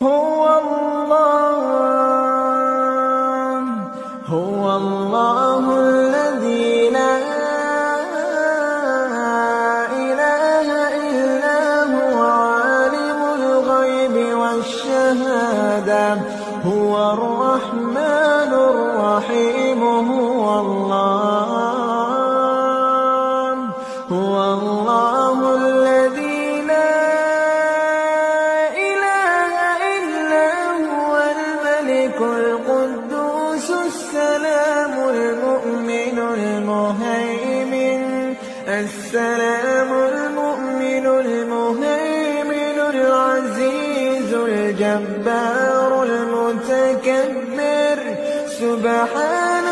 هو الله الذي لا إله إلا هو عالم الغيب والشهادة هو الرحمن الرحيم هو الله الذي لا إله إلا هو الملك القدوس السلام المؤمن المهيمن العزيز الجبار المتكبر سبحان